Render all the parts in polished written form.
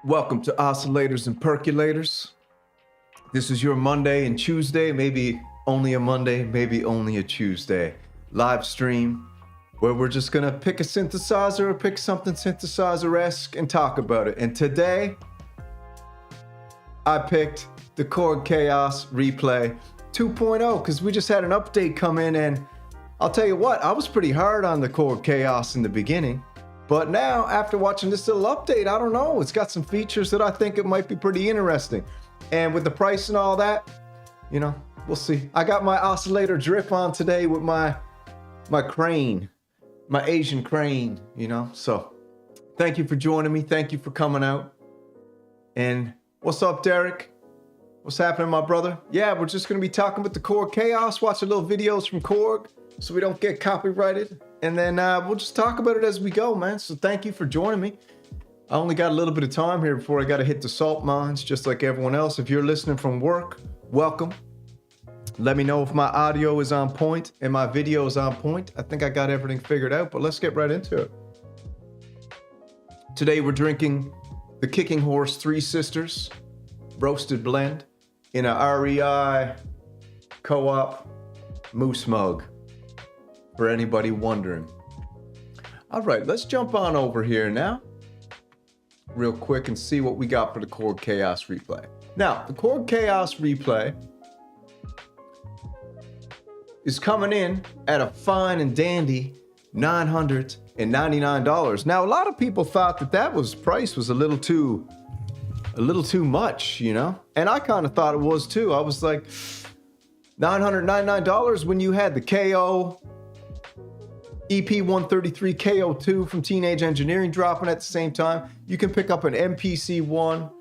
Welcome to Oscillators and Percolators. This is your Monday and Tuesday, maybe only a Monday, maybe only a Tuesday live stream where we're just gonna pick a synthesizer or pick something synthesizer-esque and talk about it. And today, I picked the Korg Kaoss Replay 2.0 because we just had an update come in, and I'll tell you what, I was pretty hard on the Korg Kaoss in the beginning. But now, after watching this little update, I don't know, it's got some features that I think it might be pretty interesting. And with the price and all that, you know, we'll see. I got my oscillator drip on today with my crane, my Asian crane, you know. So thank you for joining me. Thank you for coming out. And what's up, Derek? What's happening, my brother? Yeah, we're just going to be talking with the Korg Kaoss, watching little videos from Korg so we don't get copyrighted. And then we'll just talk about it as we go, man. So thank you for joining me. I only got a little bit of time here before I got to hit the salt mines, just like everyone else. If you're listening from work, welcome. Let me know if my audio is on point and my video is on point. I think I got everything figured out, but let's get right into it. Today we're drinking the Kicking Horse Three Sisters roasted blend in a REI co-op moose mug, for anybody wondering. All right, let's jump on over here now real quick and see what we got for the Korg Kaoss Replay. Now, the Korg Kaoss Replay is coming in at a fine and dandy $999. Now, a lot of people thought that price was a little too much, you know? And I kind of thought it was too. I was like, $999 when you had the KO EP133 KO2 from Teenage Engineering dropping at the same time. You can pick up an MPC1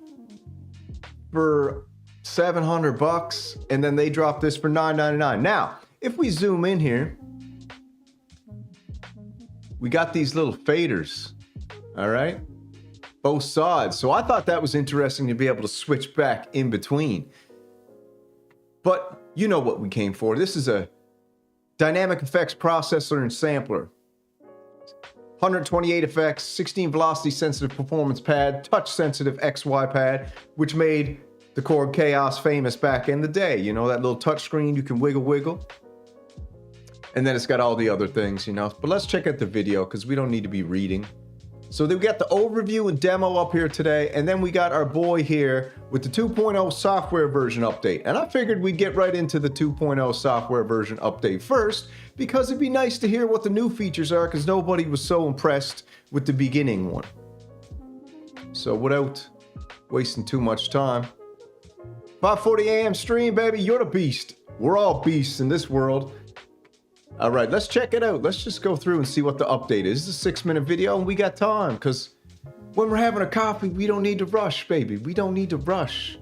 for $700, and then they drop this for $999. Now, if we zoom in here, we got these little faders, all right? Both sides. So I thought that was interesting to be able to switch back in between. But you know what we came for. This is a dynamic effects processor and sampler. 128 effects, 16 velocity sensitive performance pad, touch sensitive XY pad, which made the Korg Kaoss famous back in the day. You know, that little touch screen, you can wiggle. And then it's got all the other things, you know. But let's check out the video because we don't need to be reading. So we got the overview and demo up here today, and then we got our boy here with the 2.0 software version update. And I figured we'd get right into the 2.0 software version update first, because it'd be nice to hear what the new features are, because nobody was so impressed with the beginning one. So without wasting too much time, 5:40 a.m. stream, baby, you're the beast. We're all beasts in this world. All right, let's check it out. Let's just go through and see what the update is. It's a 6-minute video and we got time, because when we're having a coffee, we don't need to rush, baby. We don't need to rush.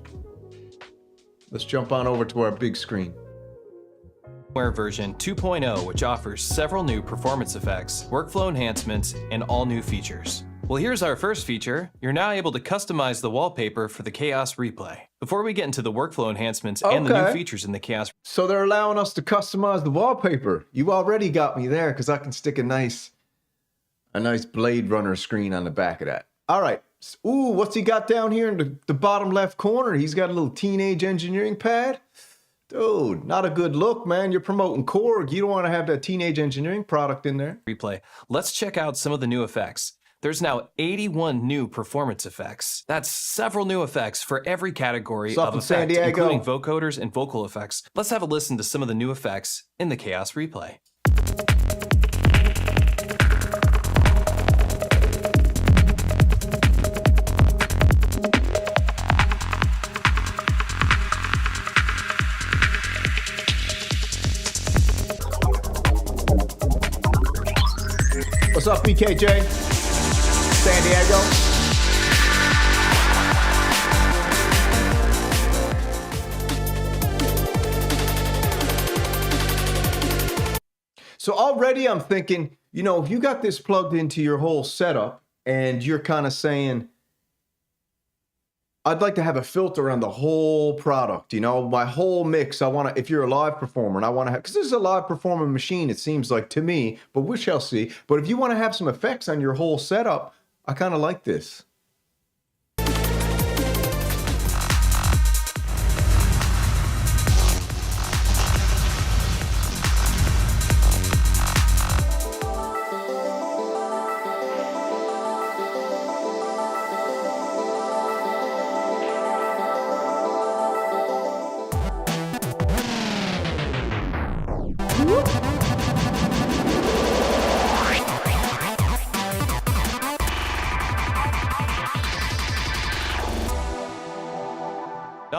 Let's jump on over to our big screen. Version 2.0, which offers several new performance effects, workflow enhancements, and all new features. Well, here's our first feature. You're now able to customize the wallpaper for the Kaoss Replay. Before we get into the workflow enhancements and the new features in the Kaoss. So they're allowing us to customize the wallpaper. You already got me there, because I can stick a nice Blade Runner screen on the back of that. All right. Ooh, what's he got down here in the bottom left corner? He's got a little Teenage Engineering pad. Dude, not a good look, man. You're promoting Korg. You don't want to have that Teenage Engineering product in there. Replay. Let's check out some of the new effects. There's now 81 new performance effects. That's several new effects for every category of effect, including vocoders and vocal effects. Let's have a listen to some of the new effects in the Kaoss Replay. What's up, BKJ? San Diego. So already I'm thinking, you know, if you got this plugged into your whole setup and you're kind of saying, I'd like to have a filter on the whole product, you know, my whole mix. I want to, if you're a live performer and I want to have, because this is a live performing machine, it seems like to me, but we shall see. But if you want to have some effects on your whole setup, I kind of like this.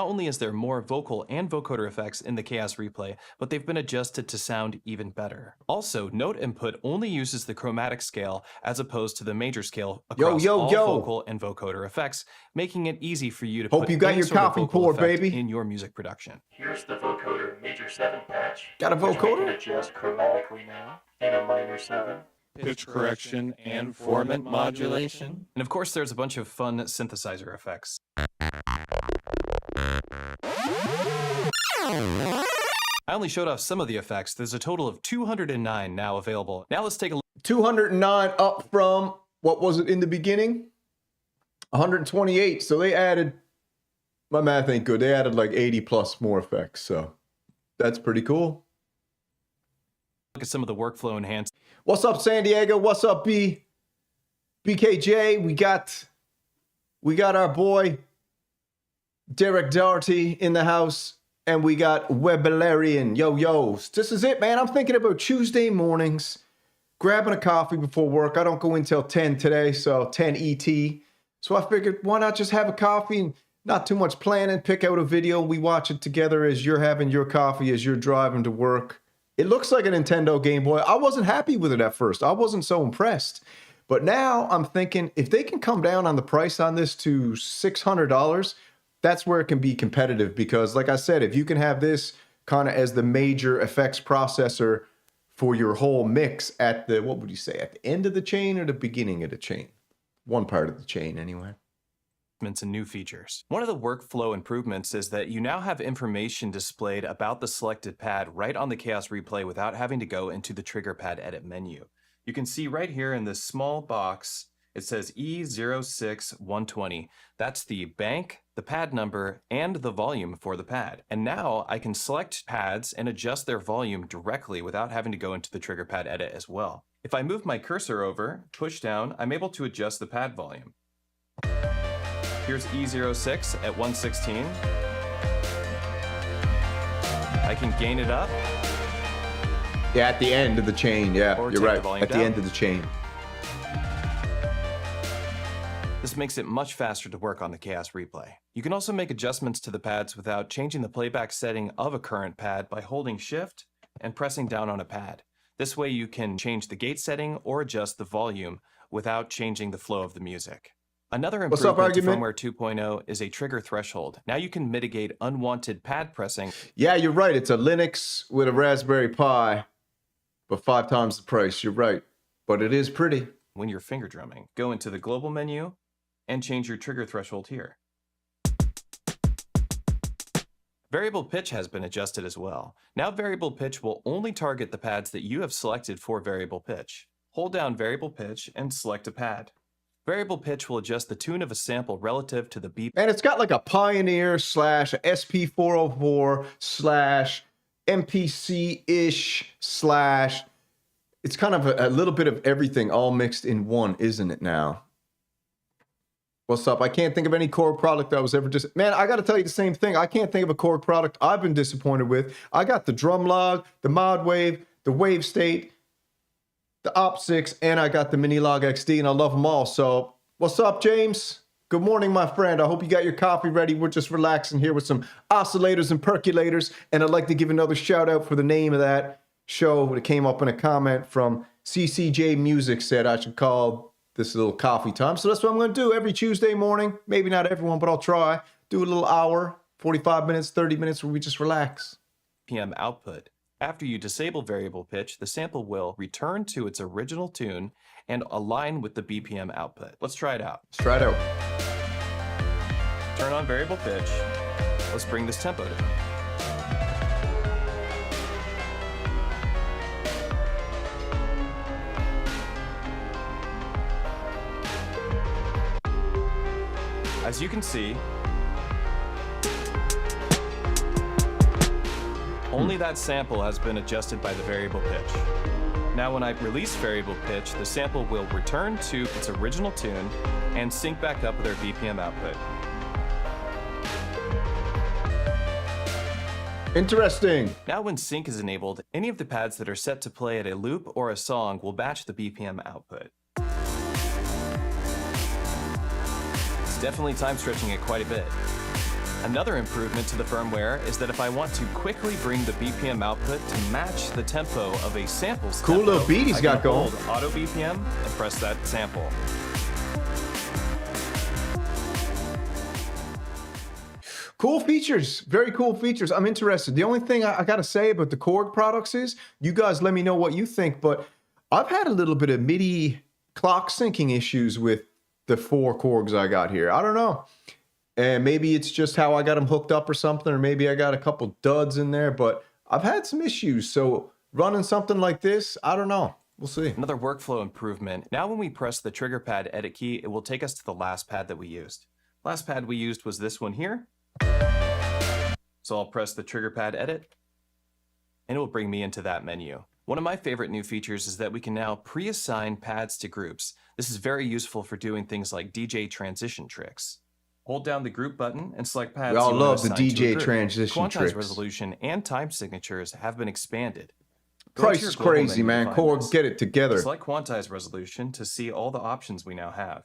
Not only is there more vocal and vocoder effects in the Kaoss replay, but they've been adjusted to sound even better. Also, note input only uses the chromatic scale as opposed to the major scale across all vocal and vocoder effects, making it easy for you to put you got any your sort of coffee vocal poured, effect baby. in your music production. Here's the vocoder major 7 patch. Got a vocoder? Which we can adjust chromatically now in a minor 7. Pitch correction and formant modulation. And of course, there's a bunch of fun synthesizer effects. I only showed off some of the effects. There's a total of 209 now available. Now let's take a look. 209 up from, what was it in the beginning? 128. So they added, my math ain't good. They added like 80 plus more effects. So that's pretty cool. Look at some of the workflow enhancements. What's up, San Diego? What's up, BKJ? We got our boy Derek Doherty in the house, and we got Webelarian. Yo. This is it, man. I'm thinking about Tuesday mornings, grabbing a coffee before work. I don't go in till 10 today, so 10 ET. So I figured, why not just have a coffee and not too much planning, pick out a video, we watch it together as you're having your coffee, as you're driving to work. It looks like a Nintendo Game Boy. I wasn't happy with it at first. I wasn't so impressed. But now I'm thinking, if they can come down on the price on this to $600, that's where it can be competitive. Because like I said, if you can have this kind of as the major effects processor for your whole mix at the, what would you say, at the end of the chain or the beginning of the chain? One part of the chain anyway. And new features. One of the workflow improvements is that you now have information displayed about the selected pad right on the Kaoss replay without having to go into the trigger pad edit menu. You can see right here in this small box, it says E06120. That's the bank, the pad number, and the volume for the pad. And now I can select pads and adjust their volume directly without having to go into the trigger pad edit as well. If I move my cursor over, push down, I'm able to adjust the pad volume. Here's E06 at 116. I can gain it up. Yeah, at the end of the chain. Yeah, Or you're take right. the volume At the down. end of the chain. This makes it much faster to work on the Kaoss replay. You can also make adjustments to the pads without changing the playback setting of a current pad by holding Shift and pressing down on a pad. This way you can change the gate setting or adjust the volume without changing the flow of the music. Another What's up, improvement to Argument? firmware 2.0 is a trigger threshold. Now you can mitigate unwanted pad pressing. Yeah, you're right. It's a Linux with a Raspberry Pi, but 5 times the price. You're right. But it is pretty. When you're finger drumming. Go into the global menu and change your trigger threshold here. Variable pitch has been adjusted as well. Now variable pitch will only target the pads that you have selected for variable pitch. Hold down variable pitch and select a pad. Variable pitch will adjust the tune of a sample relative to the beat. And it's got like a Pioneer / SP404 / MPC-ish / it's kind of a little bit of everything all mixed in one, isn't it now? What's up? I can't think of any Korg product that was ever just... Man, I got to tell you the same thing. I can't think of a Korg product I've been disappointed with. I got the drum log, the mod wave, the wave state, the Op6, and I got the Mini Log XD, and I love them all. So, what's up, James? Good morning, my friend. I hope you got your coffee ready. We're just relaxing here with some oscillators and percolators, and I'd like to give another shout out for the name of that show that came up in a comment from CCJ Music said I should call this little coffee time. So that's what I'm going to do every Tuesday morning. Maybe not everyone, but I'll try. Do a little hour, 45 minutes, 30 minutes where we just relax. BPM output. After you disable variable pitch, the sample will return to its original tune and align with the BPM output. Let's try it out. Let's try it out. Turn on variable pitch. Let's bring this tempo down. As you can see, only that sample has been adjusted by the variable pitch. Now when I release variable pitch, the sample will return to its original tune and sync back up with our BPM output. Interesting. Now when sync is enabled, any of the pads that are set to play at a loop or a song will match the BPM output. It's definitely time stretching it quite a bit. Another improvement to the firmware is that if I want to quickly bring the BPM output to match the tempo of a sample's Cool tempo, little beat he's got going. hold auto BPM and press that sample. Cool features, very cool features. I'm interested. The only thing I gotta say about the Korg products is, you guys let me know what you think, but I've had a little bit of MIDI clock syncing issues with the 4 Korgs I got here. I don't know. And maybe it's just how I got them hooked up or something, or maybe I got a couple duds in there, but I've had some issues. So running something like this, I don't know. We'll see. Another workflow improvement. Now when we press the trigger pad edit key, it will take us to the last pad that we used. Last pad we used was this one here. So I'll press the trigger pad edit, and it will bring me into that menu. One of my favorite new features is that we can now pre-assign pads to groups. This is very useful for doing things like DJ transition tricks. Hold down the group button and select pads. We all you want love to the assign to a DJ group. transition Quantise tricks. resolution and time signatures have been expanded. Go Price to your is global crazy, menu to man. find Korg, this. get it together. Select Quantise resolution to see all the options we now have.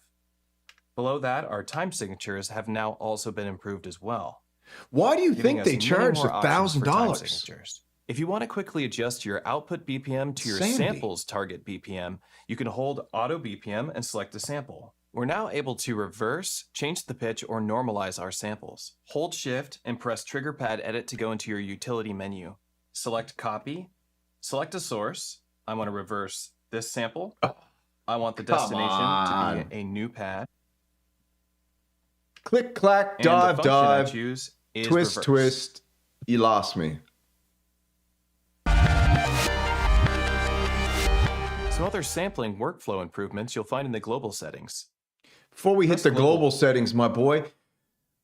Below that, our time signatures have now also been improved as well. Why do you giving think us they many charged more options for time $1,000? signatures. If you want to quickly adjust your output BPM to your Sandy. sample's target BPM, you can hold Auto BPM and select a sample. We're now able to reverse, change the pitch, or normalize our samples. Hold Shift and press Trigger Pad Edit to go into your utility menu. Select Copy, select a source. I want to reverse this sample. I want the destination to be a new pad. Click, clack, And dive, the function I dive, choose is twist, reverse. twist. You lost me. Some other sampling workflow improvements you'll find in the global settings. Before we hit Press the global. global settings, my boy,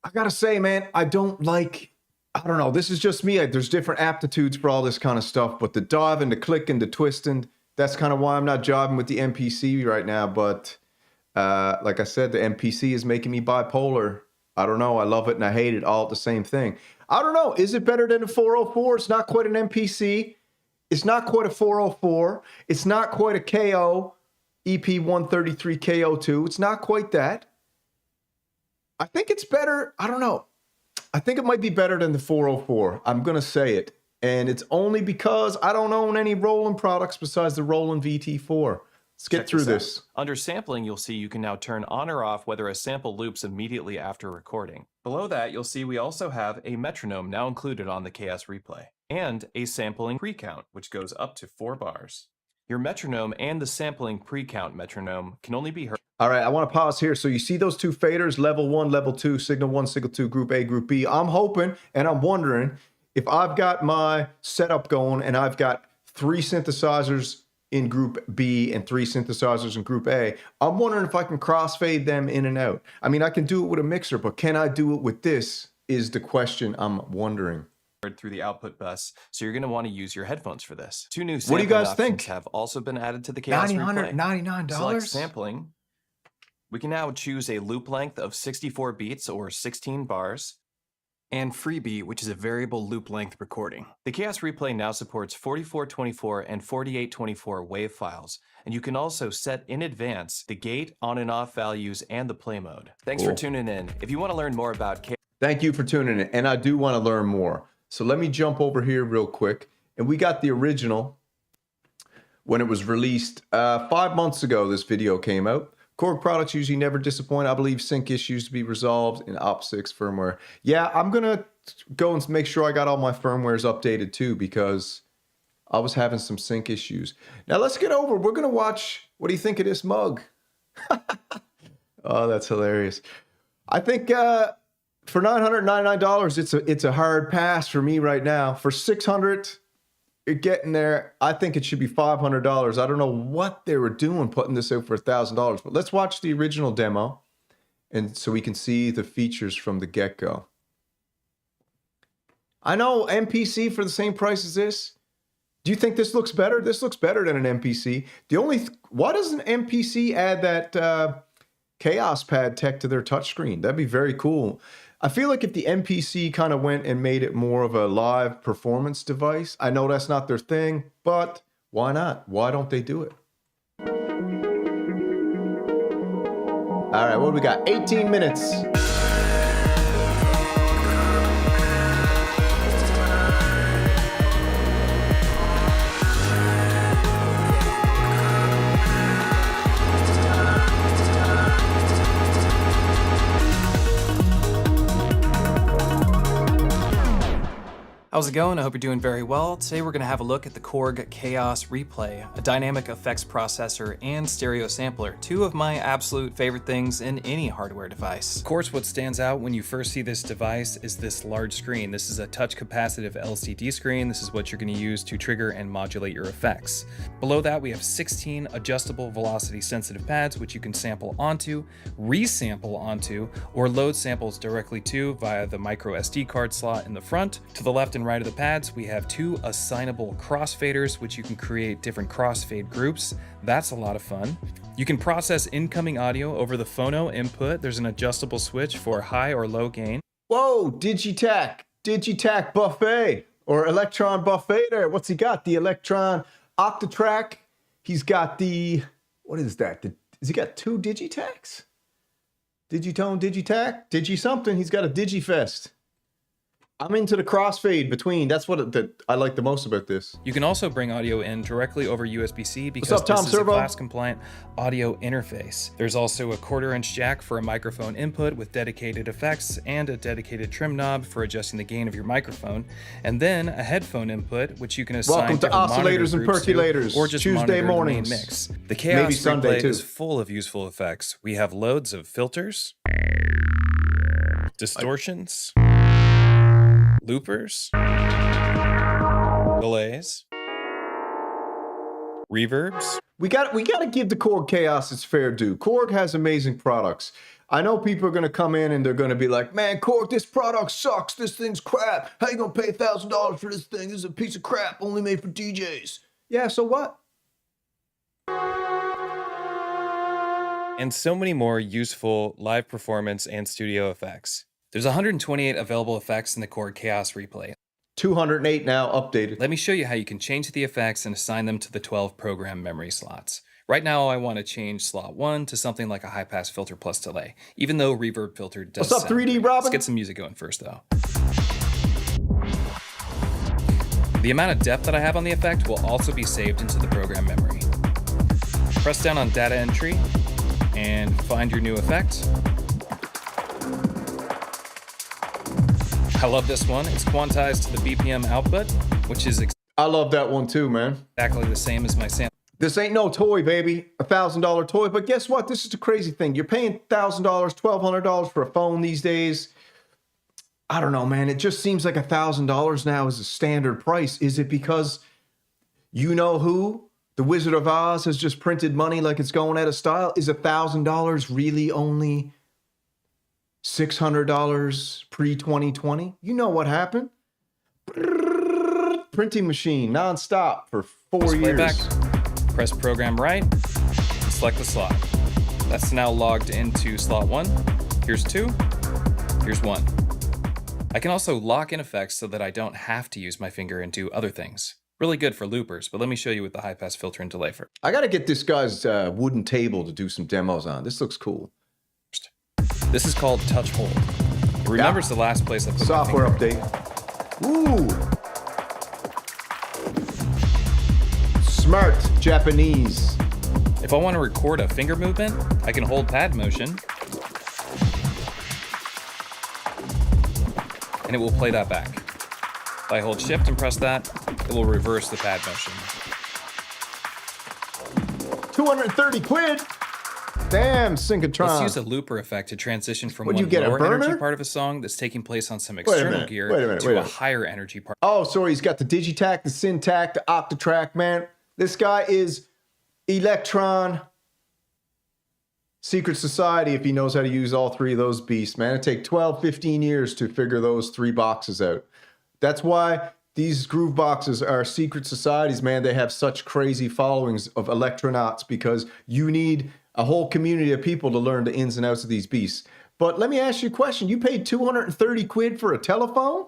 I gotta say, man, I don't know, this is just me. There's different aptitudes for all this kind of stuff, but the dive and the click and the twisting, that's kind of why I'm not jiving with the MPC right now. But like I said, the MPC is making me bipolar. I don't know. I love it and I hate it all at the same thing. I don't know. Is it better than a 404? It's not quite an MPC. It's not quite a 404. It's not quite a KO EP133 KO2. It's not quite that. I think it's better. I don't know. I think it might be better than the 404. I'm going to say it. And it's only because I don't own any Roland products besides the Roland VT4. Let's get through this. Under sampling, you'll see you can now turn on or off whether a sample loops immediately after recording. Below that, you'll see we also have a metronome now included on the Kaoss replay, and a sampling pre-count, which goes up to 4 bars. Your metronome and the sampling pre-count metronome can only be heard. All right, I want to pause here. So you see those two faders, level 1, level 2, signal 1, signal 2, group A, group B. I'm hoping and I'm wondering if I've got my setup going and I've got 3 synthesizers in group B and 3 synthesizers in group A, I'm wondering if I can crossfade them in and out. I mean, I can do it with a mixer, but can I do it with this is the question I'm wondering. Through the output bus, so you're going to want to use your headphones for this. 2 new What do you sampling guys options think? have also been added to the Kaoss replay. $999? Select sampling. We can now choose a loop length of 64 beats or 16 bars, and freebie, which is a variable loop length recording. The Kaoss replay now supports 4424 and 4824 wave files, and you can also set in advance the gate, on and off values, and the play mode. Thanks for Cool. tuning in. If you want to learn more about Kaoss, Thank you for tuning in, and I do want to learn more. So let me jump over here real quick. And we got the original when it was released 5 months ago. This video came out. Korg products usually never disappoint. I believe sync issues to be resolved in Op6 firmware. Yeah, I'm going to go and make sure I got all my firmwares updated too, because I was having some sync issues. Now let's get over. We're going to watch. What do you think of this mug? Oh, that's hilarious. I think for $999, it's a hard pass for me right now. For $600, you're getting there. I think it should be $500. I don't know what they were doing putting this out for $1,000, but let's watch the original demo, and so we can see the features from the get-go. I know MPC for the same price as this. Do you think this looks better? This looks better than an MPC. Why doesn't MPC add that Kaoss pad tech to their touchscreen? That'd be very cool. I feel like if the MPC kind of went and made it more of a live performance device, I know that's not their thing, but why not? Why don't they do it? All right, what do we got? 18 minutes. How's it going? I hope you're doing very well. Today we're going to have a look at the Korg Kaoss Replay, a dynamic effects processor and stereo sampler, two of my absolute favorite things in any hardware device. Of course, what stands out when you first see this device is this large screen. This is a touch capacitive LCD screen. This is what you're going to use to trigger and modulate your effects. Below that, we have 16 adjustable velocity sensitive pads, which you can sample onto, resample onto, or load samples directly to via the micro SD card slot in the front. To the left and right of the pads, we have two assignable crossfaders, which you can create different crossfade groups. That's a lot of fun. You can process incoming audio over the phono input. There's an adjustable switch for high or low gain. Whoa, Digitac buffet, or Electron buffet there. What's he got? The Electron Octatrack. He's got the, what is that? Has he got two Digitacs? Digitone, Digitac, Digi something. He's got a Digifest. I'm into the crossfade between. That's what I like the most about this. You can also bring audio in directly over USB-C because What's up, Tom this is Servo? a class-compliant audio interface. There's also a 1/4-inch jack for a microphone input with dedicated effects and a dedicated trim knob for adjusting the gain of your microphone, and then a headphone input which you can assign Welcome to different monitor Oscillators and groups to, Percolators, or just Tuesday monitor the main mornings. mix. The Maybe Kaoss Sunday Replay too. is full of useful effects. We have loads of filters, distortions, loopers, delays, reverbs. We got to give the Korg Kaoss its fair due. Korg has amazing products. I know people are going to come in and they're going to be like, man, Korg, this product sucks. This thing's crap. How you going to pay $1,000 for this thing? This is a piece of crap only made for DJs. Yeah, so what? And so many more useful live performance and studio effects. There's 128 available effects in the Korg Kaoss Replay. 208 now updated. Let me show you how you can change the effects and assign them to the 12 program memory slots. Right now, I want to change slot 1 to something like a high-pass filter plus delay, even though reverb filter does What's up, sound 3D great. Robin? Let's get some music going first, though. The amount of depth that I have on the effect will also be saved into the program memory. Press down on data entry and find your new effect. I love this one. It's quantized to the BPM output, which is I love that one too, man. exactly the same as my sample. This ain't no toy, baby. $1,000 toy. But guess what? This is the crazy thing. You're paying $1,000, $1,200 for a phone these days. I don't know, man. It just seems like $1,000 now is a standard price. Is it because you know who? The Wizard of Oz has just printed money like it's going out of style? Is $1,000 really only $600 pre-2020? You know what happened? Printing machine nonstop for 4 years. Playback. Press program right, and select the slot. That's now logged into slot 1. Here's 2, here's 1. I can also lock in effects so that I don't have to use my finger and do other things. Really good for loopers, but let me show you with the high-pass filter and delay first. I got to get this guy's wooden table to do some demos on. This looks cool. This is called Touch Hold. It remembers the last place I put Software my finger. update. Ooh. Smart Japanese. If I want to record a finger movement, I can hold pad motion, and it will play that back. If I hold shift and press that, it will reverse the pad motion. 230 quid. Damn, Synchrotron. Let's use a looper effect to transition from What'd one you get, a lower energy burner? part of a song that's taking place on some a external minute, gear wait a minute, to wait a a minute. higher energy part. Oh, sorry. He's got the Digitac, the Syntac, the Octatrack, man. This guy is Electron Secret Society if he knows how to use all three of those beasts, man. It'd take 12, 15 years to figure those three boxes out. That's why these groove boxes are secret societies, man. They have such crazy followings of electronauts because you need a whole community of people to learn the ins and outs of these beasts. But let me ask you a question. You paid 230 quid for a telephone?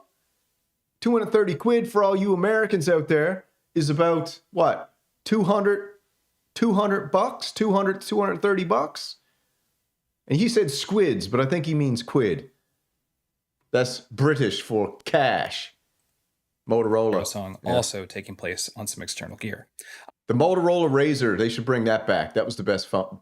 230 quid for all you Americans out there is about, what, 200 bucks? 230 bucks? And he said squids, but I think he means quid. That's British for cash. Motorola. Song Yeah. also taking place on some external gear. The Motorola Razr, they should bring that back. That was the best phone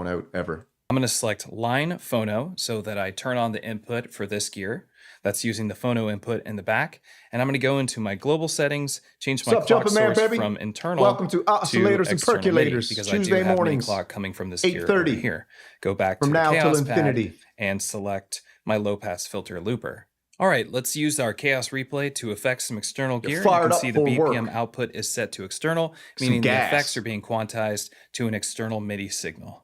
out ever. I'm going to select line phono so that I turn on the input for this gear. That's using the phono input in the back. And I'm going to go into my global settings, change my What's up, clock Jumpin' Man, source baby? from internal Welcome to Oscillators and external MIDI, Percolators, because Tuesday I do have mornings, MIDI clock coming from this gear over 8:30. here. Go back From to the now till Kaoss pad infinity. and select my low pass filter looper. All right, let's use our Kaoss replay to affect some external gear. You fired can up see the for BPM work. output is set to external, Some meaning the gas. effects are being quantized to an external MIDI signal.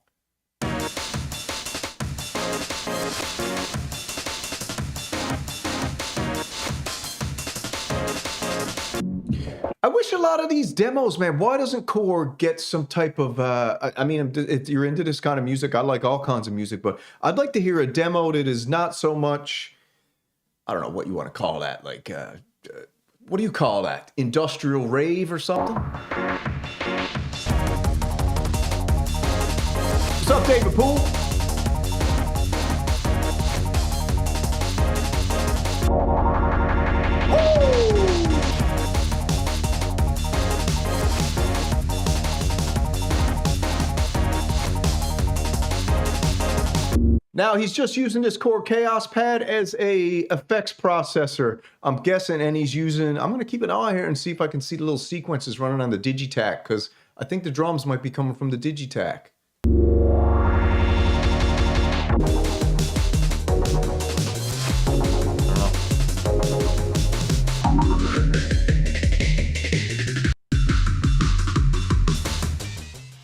I wish a lot of these demos, man. Why doesn't Korg get some type of? I mean, if you're into this kind of music, I like all kinds of music, but I'd like to hear a demo that is not so much. I don't know what you want to call that. Like, what do you call that? Industrial rave or something? What's up, David Poole? Now he's just using this Korg Kaoss pad as a effects processor, I'm guessing, and he's using, I'm gonna keep an eye here and see if I can see the little sequences running on the Digitac, because I think the drums might be coming from the Digitac.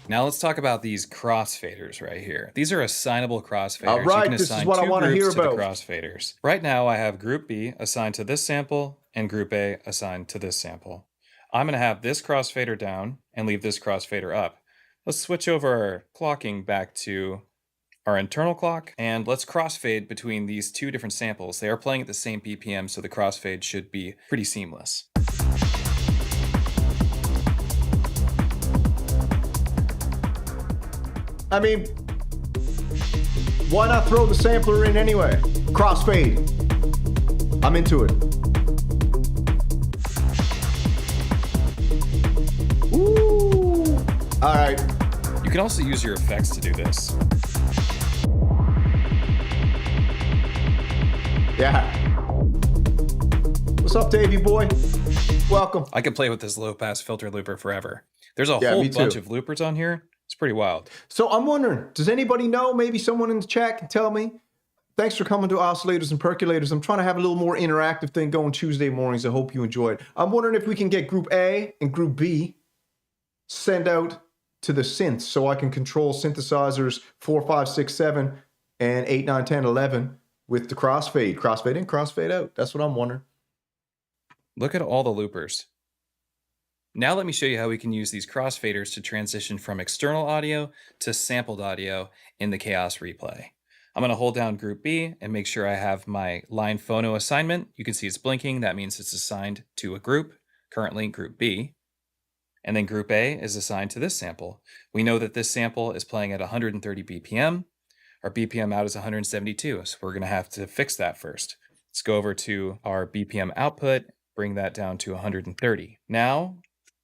Now let's talk about these crossfaders right here. These are assignable crossfaders. All right, you can this is assign what I two want to hear groups to the about. crossfaders. Right now I have group B assigned to this sample and group A assigned to this sample. I'm going to have this crossfader down and leave this crossfader up. Let's switch over our clocking back to our internal clock, and let's crossfade between these two different samples. They are playing at the same BPM, so the crossfade should be pretty seamless. I mean, why not throw the sampler in anyway? Crossfade. I'm into it. Ooh. All right. You can also use your effects to do this. Yeah. What's up, Davey boy? Welcome. I could play with this low pass filter looper forever. There's a Yeah, whole me too. bunch of loopers on here. It's pretty wild. So I'm wondering, does anybody know? Maybe someone in the chat can tell me. Thanks for coming to Oscillators and Percolators. I'm trying to have a little more interactive thing going Tuesday mornings. I hope you enjoy it. I'm wondering if we can get Group A and Group B send out to the synths so I can control synthesizers 4, 5, 6, 7, and 8, 9, 10, 11 with the crossfade. Crossfade in, crossfade out. That's what I'm wondering. Look at all the loopers. Now let me show you how we can use these crossfaders to transition from external audio to sampled audio in the Kaoss replay. I'm going to hold down Group B and make sure I have my line phono assignment. You can see it's blinking. That means it's assigned to a group, currently Group B. And then Group A is assigned to this sample. We know that this sample is playing at 130 BPM. Our BPM out is 172, so we're going to have to fix that first. Let's go over to our BPM output, bring that down to 130. Now,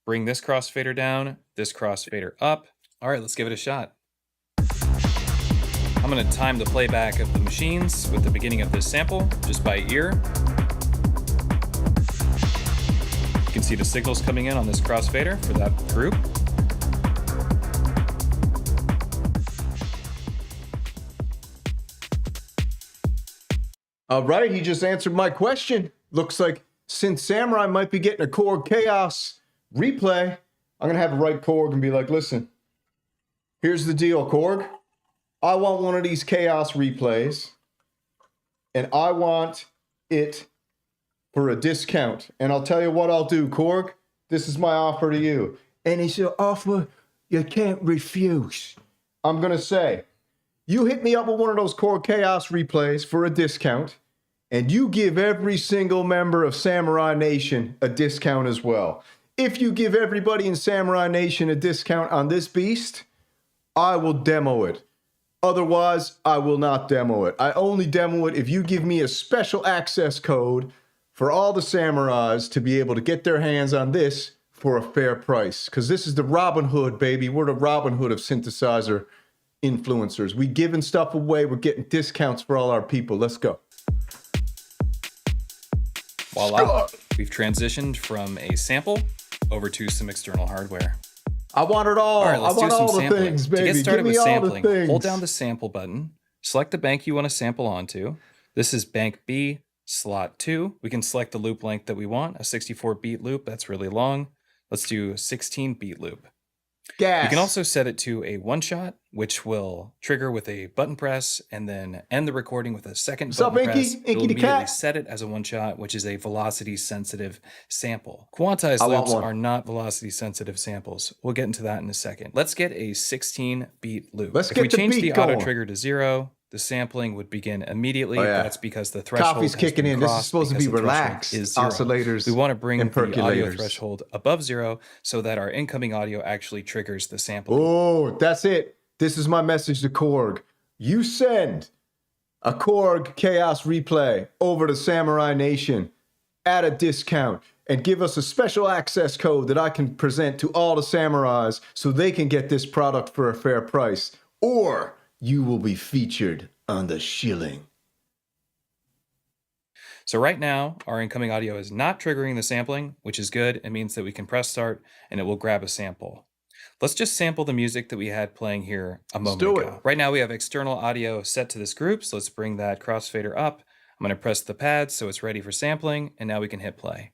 bring this crossfader down, this crossfader up. All right, let's give it a shot. I'm going to time the playback of the machines with the beginning of this sample, just by ear. You can see the signals coming in on this crossfader for that group. All right, he just answered my question. Looks like Synth Samurai might be getting a Korg Kaoss replay. I'm going to have to write Korg and be like, listen, here's the deal, Korg. I want one of these Kaoss replays, and I want it for a discount. And I'll tell you what I'll do, Korg. This is my offer to you. And it's an offer you can't refuse. I'm going to say, you hit me up with one of those Korg Kaoss replays for a discount, and you give every single member of Samurai Nation a discount as well. If you give everybody in Samurai Nation a discount on this beast, I will demo it. Otherwise, I will not demo it. I only demo it if you give me a special access code for all the Samurais to be able to get their hands on this for a fair price. Because this is the Robin Hood, baby. We're the Robin Hood of synthesizer influencers. We giving stuff away. We're getting discounts for all our people. Let's go. Voila. We've transitioned from a sample over to some external hardware. I want it all. All right, let's I want do some all the sampling. things, baby. To get started Give me with all sampling, the things. hold down the sample button, select the bank you want to sample onto. This is bank B, slot 2. We can select the loop length that we want, a 64-beat loop. That's really long. Let's do a 16-beat loop. Gas. You can also set it to a one-shot, which will trigger with a button press and then end the recording with a second button Inky? press. Inky It'll the immediately cat? set it as a one-shot, which is a velocity-sensitive sample. Quantized I want loops one. are not velocity-sensitive samples. We'll get into that in a second. Let's get a 16-beat loop. Let's if get we the change beat the auto going. trigger to 0, the sampling would begin immediately. Oh, yeah. That's because the threshold Coffee's has kicking been in. This is crossed supposed to be because the threshold relaxed. is 0. Oscillators We want to bring and the audio percolators. threshold above 0 so that our incoming audio actually triggers the sampling. Oh, that's it. This is my message to Korg. You send a Korg Kaoss replay over to Samurai Nation at a discount and give us a special access code that I can present to all the samurais so they can get this product for a fair price. Or you will be featured on the shilling. So right now, our incoming audio is not triggering the sampling, which is good. It means that we can press start and it will grab a sample. Let's just sample the music that we had playing here a moment do ago. it. Right now we have external audio set to this group, so let's bring that crossfader up. I'm going to press the pad so it's ready for sampling, and now we can hit play.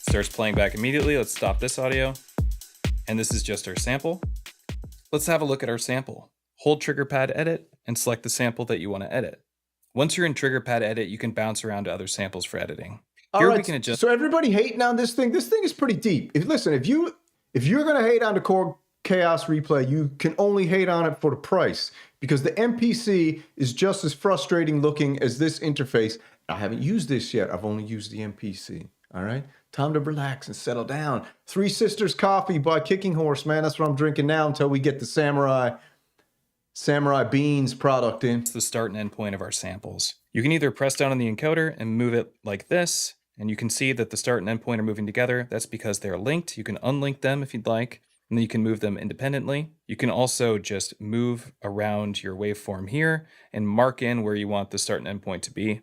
Starts playing back immediately. Let's stop this audio. And this is just our sample. Let's have a look at our sample. Hold trigger pad edit and select the sample that you want to edit. Once you're in trigger pad edit, you can bounce around to other samples for editing. Here we can adjust. So everybody hating on this thing is pretty deep. Listen, if you're gonna hate on the Korg Kaoss replay, you can only hate on it for the price because the MPC is just as frustrating looking as this interface. I haven't used this yet. I've only used the MPC. All right, time to relax and settle down. Three Sisters coffee by Kicking Horse, man. That's what I'm drinking now until we get the Samurai Beans product in. It's the start and end point of our samples. You can either press down on the encoder and move it like this, and you can see that the start and end point are moving together. That's because they're linked. You can unlink them if you'd like, and then you can move them independently. You can also just move around your waveform here and mark in where you want the start and end point to be.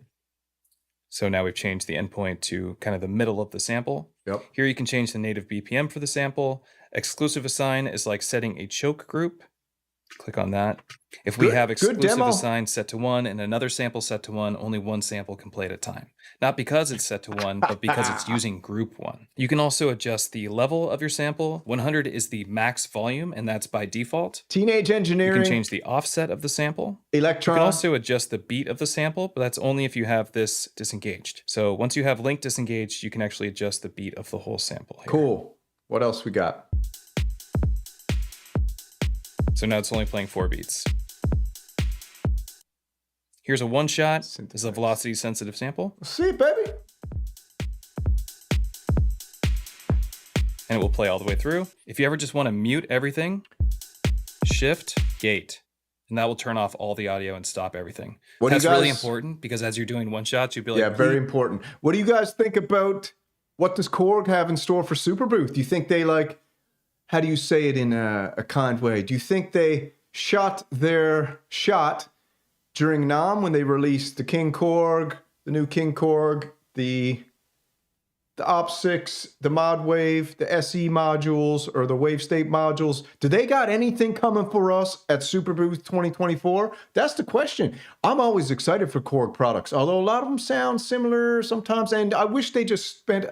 So now we've changed the endpoint to kind of the middle of the sample. Yep. Here you can change the native BPM for the sample. Exclusive assign is like setting a choke group. Click on that. If we have exclusive assign set to 1 and another sample set to 1, only one sample can play at a time. Not because it's set to 1, but because it's using group 1. You can also adjust the level of your sample. 100 is the max volume, and that's by default. Teenage Engineering. You can change the offset of the sample. Electron. You can also adjust the beat of the sample, but that's only if you have this disengaged. So once you have link disengaged, you can actually adjust the beat of the whole sample here. Cool. What else we got? So now it's only playing 4 beats. Here's a one shot. This is a velocity sensitive sample. See it, baby. And it will play all the way through. If you ever just want to mute everything, shift gate. And that will turn off all the audio and stop everything. That's really important because as you're doing one shots, you'll be like, yeah, very important. What do you guys think about what does Korg have in store for Super Booth? Do you think they how do you say it in a kind way? Do you think they shot their shot during NAMM when they released the King Korg, the new King Korg, the Op6, the Mod Wave, the SE modules, or the Wave State modules? Do they got anything coming for us at Super Booth 2024? That's the question. I'm always excited for Korg products, although a lot of them sound similar sometimes, and I wish they just spent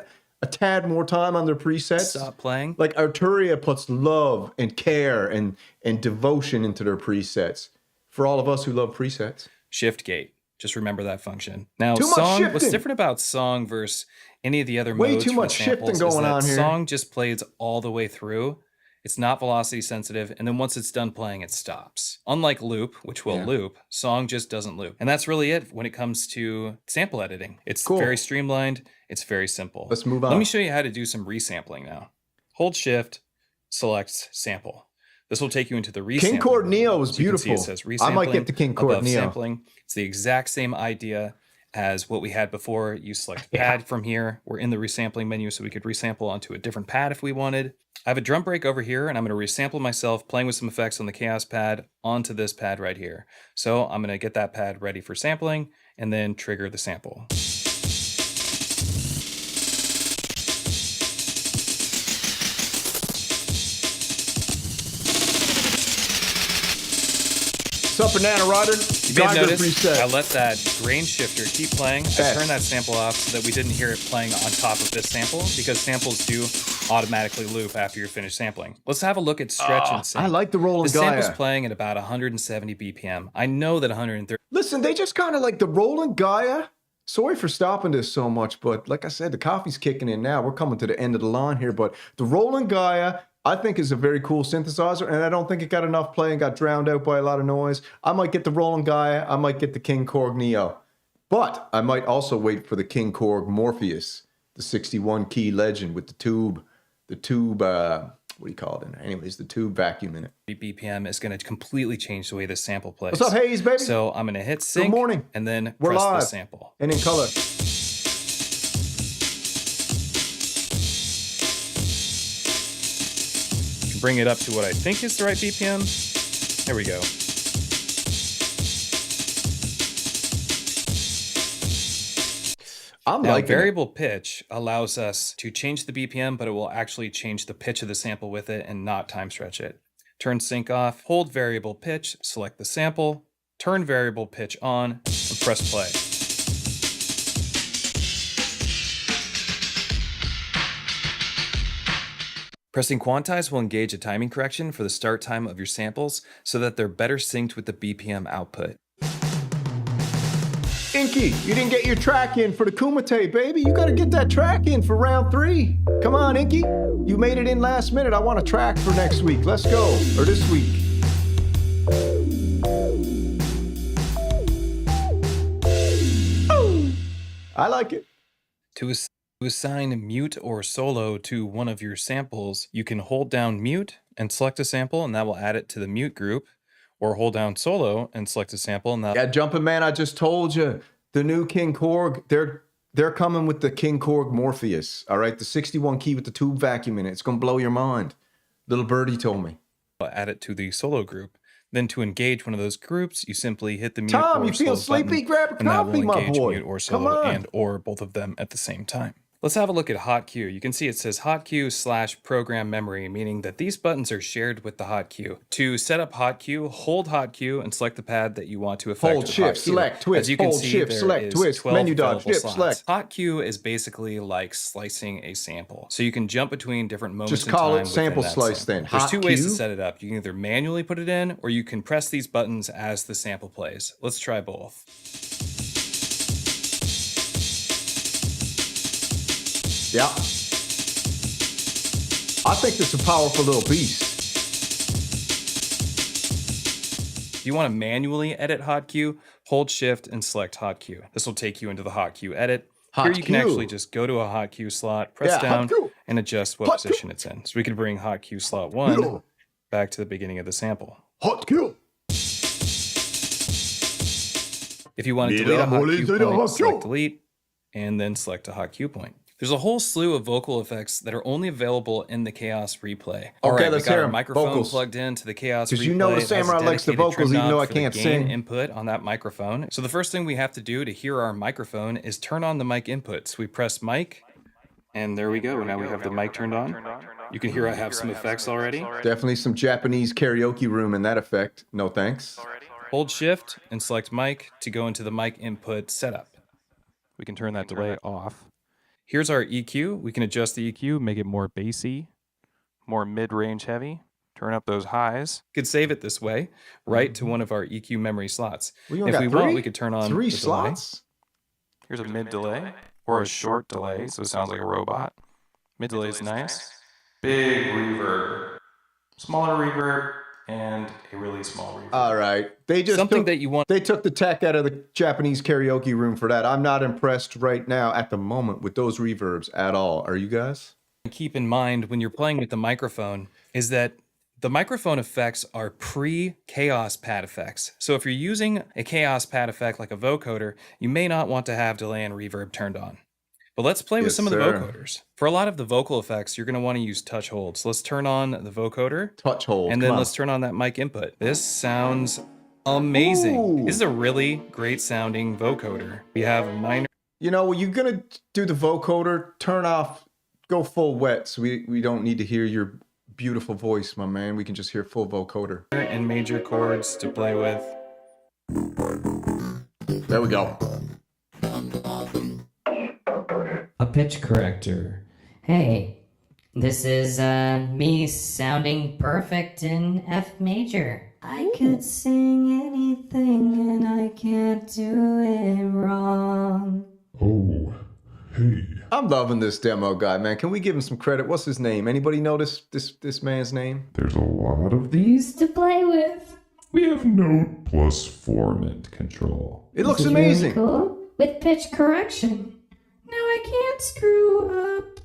a tad more time on their presets. Stop playing. Like Arturia puts love and care and devotion into their presets. For all of us who love presets. Shift gate. Just remember that function. Now, Too much song, shifting. what's different about song versus any of the other Way modes too for much samples shifting going is that on here. Song just plays all the way through. It's not velocity sensitive, and then once it's done playing, it stops. Unlike loop, which will loop, song just doesn't loop. And that's really it when it comes to sample editing. It's very streamlined, it's very simple. Let's move on. Let me show you how to do some resampling now. Hold shift, select sample. This will take you into the resampling. King Korg Neo mode. is So you can see beautiful. it says I might resampling get the King Korg above Neo. sampling. It's the exact same idea as what we had before. You select pad from here. We're in the resampling menu, so we could resample onto a different pad if we wanted. I have a drum break over here, and I'm going to resample myself playing with some effects on the Kaoss pad onto this pad right here. So I'm going to get that pad ready for sampling and then trigger the sample. What's up, Banana Rider? You may have noticed I let that grain shifter keep playing. I turned that sample off so that we didn't hear it playing on top of this sample, because samples do automatically loop after you're finished sampling. Let's have a look at stretch and synth. I like the Roland The Gaia. sample's playing at about 170 BPM. I know that 130. Listen, they just kind of like the Roland Gaia. Sorry for stopping this so much, but like I said, the coffee's kicking in now. We're coming to the end of the line here, but the Roland Gaia, I think, is a very cool synthesizer, and I don't think it got enough play and got drowned out by a lot of noise. I might get the Roland Gaia. I might get the King Korg Neo. But I might also wait for the King Korg Morpheus, the 61 key legend with the tube, what do you call it? Anyways, the tube vacuum in it. BPM is going to completely change the way this sample plays. What's up, Hayes, baby? So I'm going to hit sync. Good morning. And then We're press live. the sample. And in color. Bring it up to what I think is the right BPM. There we go. Now, variable pitch allows us to change the BPM, but it will actually change the pitch of the sample with it and not time stretch it. Turn sync off, hold variable pitch, select the sample, turn variable pitch on, and press play. Pressing Quantise will engage a timing correction for the start time of your samples so that they're better synced with the BPM output. Inky, you didn't get your track in for the Kumite, baby. You got to get that track in for round 3. Come on, Inky. You made it in last minute. I want a track for next week. Let's go. Or this week. Oh, I like it. To assign mute or solo to one of your samples, you can hold down mute and select a sample, and that will add it to the mute group. Or hold down solo and select a sample, and that. Yeah, Jumpin' Man, I just told you, the new King Korg, they're coming with the King Korg Morpheus. All right, the 61 key with the tube vacuum in it. It's gonna blow your mind. Little birdie told me. Add it to the solo group. Then to engage one of those groups, you simply hit the mute Tom, or you feel solo button, sleepy? Grab a and that coffee, will my engage boy. mute or Come solo on. and or both of them at the same time. Let's have a look at hotkey. You can see it says hotkey/program memory, meaning that these buttons are shared with the hotkey. To set up hotkey, hold hotkey and select the pad that you want to affect. Hold, shift, select, twist. As you can Hold, see, shift, there select, is twist. 12 Menu dodge, available shift, slots. select. Hotkey is basically like slicing a sample. So you can jump between different moments Just in time. call it within sample that slice sample. then. There's two ways to Hotkey. set it up. You can either manually put it in, or you can press these buttons as the sample plays. Let's try both. Yeah. I think it's a powerful little beast. If you want to manually edit hotkey, hold shift and select hotkey. This will take you into the hotkey edit. Here you can Hotkey. actually just go to a hotkey slot, press down, hotkey. and adjust what Hotkey. position it's in. So we can bring hotkey slot 1 back to the beginning of the sample. Hotkey. If you want to delete a hotkey point, select delete, and then select a hotkey point. There's a whole slew of vocal effects that are only available in the Kaoss replay. All Okay, right, let's we got hear our 'em. microphone Vocals. plugged into the Kaoss replay. 'Cause you know the It has a samurai likes the dedicated vocals, trim even though knob I for the can't gain sing. input on that microphone. So the first thing we have to do to hear our microphone is turn on the mic inputs. We press mic, and there we go. Now we have the mic turned on. You can hear I have some effects already. Definitely some Japanese karaoke room in that effect. No thanks. Hold shift and select mic to go into the mic input setup. We can turn that delay off. Here's our EQ. We can adjust the EQ, make it more bassy, more mid-range heavy, turn up those highs. We could save it this way, right to one of our EQ memory slots. We only If got we want, three? we could turn on 3 the delay. slots? Here's a mid delay or a short delay, so it sounds like a robot. Mid delay is nice. Big reverb, smaller reverb, and a really small reverb. All right. They just Something took, that you want. They took the tech out of the Japanese karaoke room for that. I'm not impressed right now at the moment with those reverbs at all. Are you guys? Keep in mind when you're playing with the microphone is that The microphone effects are pre-Kaoss pad effects. So if you're using a Kaoss pad effect like a vocoder, you may not want to have delay and reverb turned on. But let's play with Yes, some of the sir. vocoders. For a lot of the vocal effects, you're going to want to use touch holds. Let's turn on the vocoder. Touch hold. And then let's turn on that mic input. This sounds amazing. Ooh. This is a really great sounding vocoder. We have a minor You know, when you're gonna do the vocoder, turn off, go full wet, so we don't need to hear your beautiful voice, my man. We can just hear full vocoder. and major chords to play with. There we go. A pitch corrector. Hey, this is me sounding perfect in F major. I could sing anything and I can't do it wrong. Oh, hey. I'm loving this demo guy, man. Can we give him some credit? What's his name? Anybody notice this man's name? There's a lot of these. To play with. We have note plus formant control. It looks This is amazing. Really cool. With pitch correction. Now I can't screw up.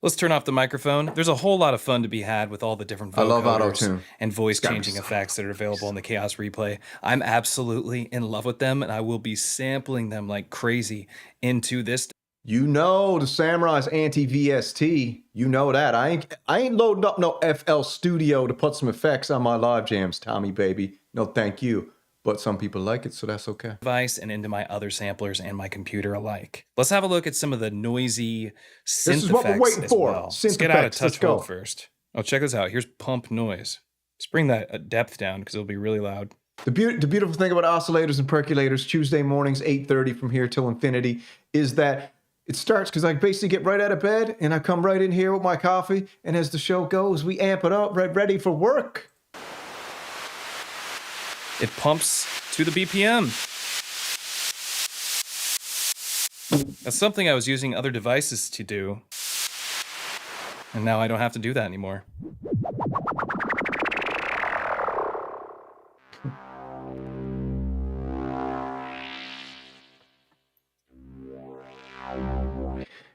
Let's turn off the microphone. There's a whole lot of fun to be had with all the different I love vocoders auto-tune. and voice gotta be changing so effects that are available in the Kaoss replay. I'm absolutely in love with them, and I will be sampling them like crazy into this. You know the Samurai's anti-VST. You know that. I ain't loading up no FL Studio to put some effects on my live jams, Tommy baby. No, thank you. But some people like it, so that's okay. Device and into my other samplers and my computer alike. Let's have a look at some of the noisy synth This is what we're effects waiting as for. well. Synth Let's get out of effects. Let's touch hold go. first. Oh, check this out. Here's pump noise. Let's bring that depth down because it'll be really loud. The beautiful thing about oscillators and percolators, Tuesday mornings, 8:30 from here till infinity, is that it starts because I basically get right out of bed and I come right in here with my coffee, and as the show goes, we amp it up, right, ready for work. It pumps to the BPM. That's something I was using other devices to do. And now I don't have to do that anymore.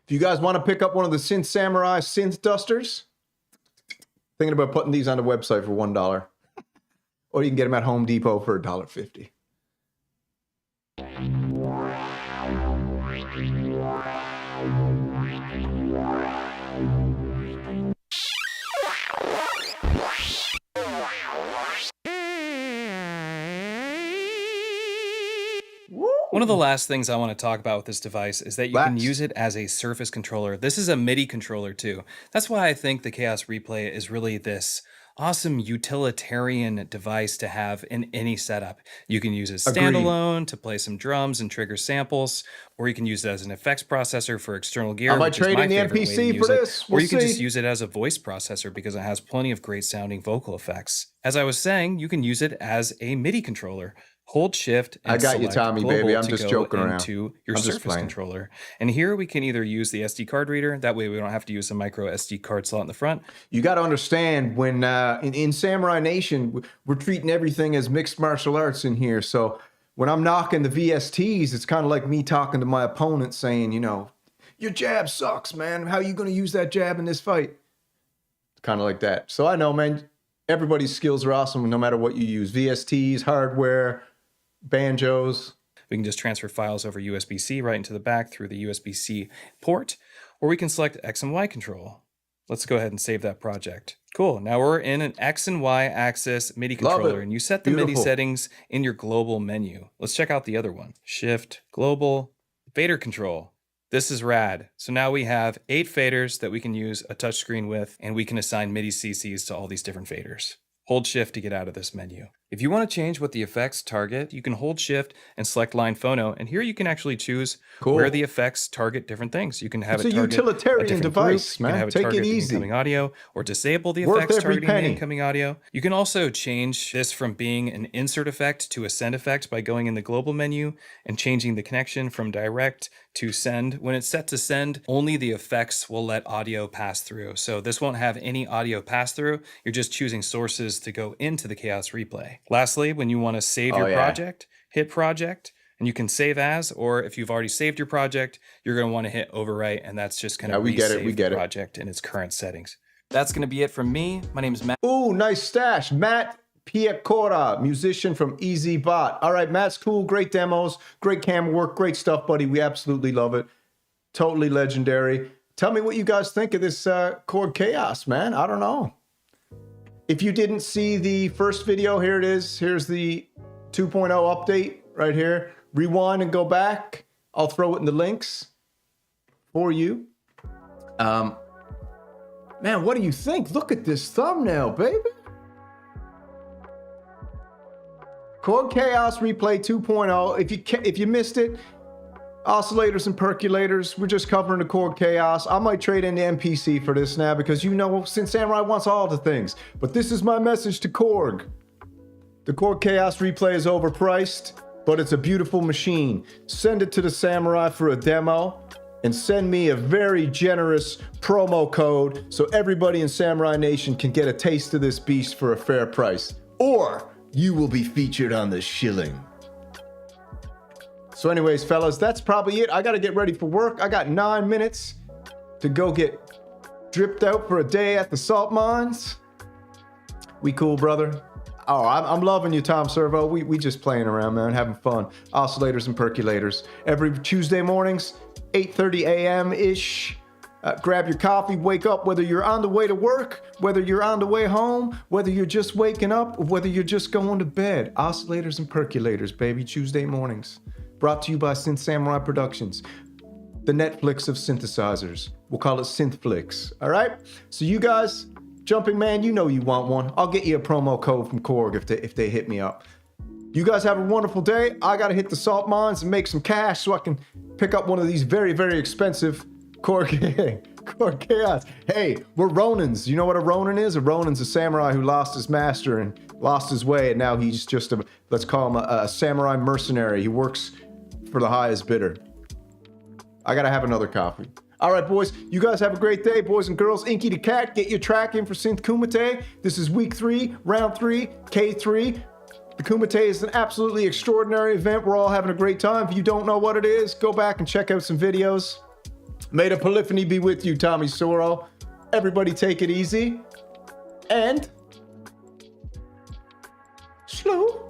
If you guys want to pick up one of the Synth Samurai synth dusters, thinking about putting these on the website for $1. Or you can get them at Home Depot for $1.50. One of the last things I want to talk about with this device is that you can Last. use it as a surface controller. This is a MIDI controller too. That's why I think the Kaoss Replay is really this awesome utilitarian device to have in any setup. You can use it Agreed. standalone to play some drums and trigger samples, or you can use it as an effects processor for external gear. I might which is trade my in the favorite way to MPC use for it. this. Or We'll you can just see. use it as a voice processor because it has plenty of great sounding vocal effects. As I was saying, you can use it as a MIDI controller. Hold shift and I got you, select Tommy, global baby. I'm to just go joking around. into your I'm just surface playing. controller. And here we can either use the SD card reader. That way we don't have to use a micro SD card slot in the front. You got to understand when in Samurai Nation, we're treating everything as mixed martial arts in here. So when I'm knocking the VSTs, it's kind of like me talking to my opponent saying, you know, your jab sucks, man. How are you going to use that jab in this fight? Kind of like that. So I know, man, everybody's skills are awesome no matter what you use. VSTs, hardware, banjos. We can just transfer files over USB-C right into the back through the USB-C port, or we can select X and Y control. Let's go ahead and save that project. Cool, now we're in an X and Y axis MIDI Love controller, it. and you set the MIDI Beautiful. settings in your global menu. Let's check out the other one. Shift, global, fader control. This is rad. So now we have 8 faders that we can use a touchscreen with, and we can assign MIDI CCs to all these different faders. Hold shift to get out of this menu. If you want to change what the effects target, you can hold shift and select line phono, and here you can actually choose Cool. where the effects target different things. You can have It's it a target utilitarian different device, group. You man. can have it Take it target the easy. incoming audio, or disable the Worth effects every targeting the penny. incoming audio. You can also change this from being an insert effect to a send effect by going in the global menu and changing the connection from direct to send. When it's set to send, only the effects will let audio pass through. So this won't have any audio pass through. You're just choosing sources to go into the Kaoss replay. Lastly, when you want to save Oh, your yeah. project, hit project, And you can save as, or if you've already saved your project, you're going to want to hit overwrite, and that's just going to we get it, we get the it. project in its current settings. That's going to be it from me. My name is Matt. Ooh, nice stash. Matt Piacora, musician from EasyBot. All right, Matt's cool. Great demos, great camera work, great stuff, buddy. We absolutely love it. Totally legendary. Tell me what you guys think of this Korg Kaoss, man. I don't know. If you didn't see the first video, here it is. Here's the 2.0 update right here. Rewind and go back. I'll throw it in the links for you. Man, what do you think? Look at this thumbnail, baby. Korg Kaoss Replay 2.0. If you missed it, Oscillators and Percolators, we're just covering the Korg Kaoss. I might trade in the MPC for this now because you know Synth Samurai wants all the things. But this is my message to Korg. The Korg Kaoss Replay is overpriced, but it's a beautiful machine. Send it to the Samurai for a demo and send me a very generous promo code so everybody in Samurai Nation can get a taste of this beast for a fair price. Or you will be featured on the shilling. So anyways, fellas, that's probably it. I got to get ready for work. I got 9 minutes to go get dripped out for a day at the salt mines. We cool, brother? Oh, I'm loving you, Tom Servo. We just playing around, man, having fun. Oscillators and Percolators. Every Tuesday mornings, 8:30 a.m.-ish. Grab your coffee, wake up, whether you're on the way to work, whether you're on the way home, whether you're just waking up, or whether you're just going to bed. Oscillators and Percolators, baby, Tuesday mornings. Brought to you by synthsamuraiproductions, the Netflix of synthesizers. We'll call it Synthflix, all right? So you guys, Jumping Man, you know you want one. I'll get you a promo code from Korg if they hit me up. You guys have a wonderful day. I got to hit the salt mines and make some cash so I can pick up one of these very, very expensive Korg Kaoss. Hey, we're Ronins. You know what a Ronin is? A Ronin's a samurai who lost his master and lost his way, and now he's just a, let's call him a samurai mercenary. He works for the highest bidder. I gotta have another coffee. All right, boys, you guys have a great day, boys and girls. Inky the Cat, get your track in for Synth Kumite. This is week 3, round 3, K3. The Kumite is an absolutely extraordinary event. We're all having a great time. If you don't know what it is, go back and check out some videos. May the polyphony be with you, Tommy Soro. Everybody take it easy. And slow.